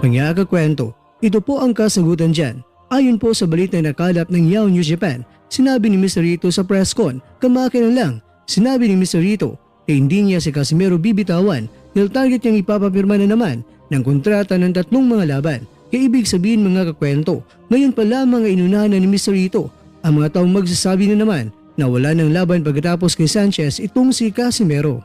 Mga kakwento, ito po ang kasagutan dyan. Ayon po sa balita na nakalap ng Yahoo News Japan, sinabi ni Mr. Rito sa press con, kamakilan lang, sinabi ni Mr. Rito na hindi niya si Casimero bibitawan dahil target niyang ipapapirma na naman ng kontrata ng 3 mga laban. Kaya ibig sabihin mga kakwento, ngayon pa lamang ay inunahan na ni Mr. Rito ang mga taong magsasabi na naman na wala ng laban pagkatapos kay Sanchez itong si Casimero.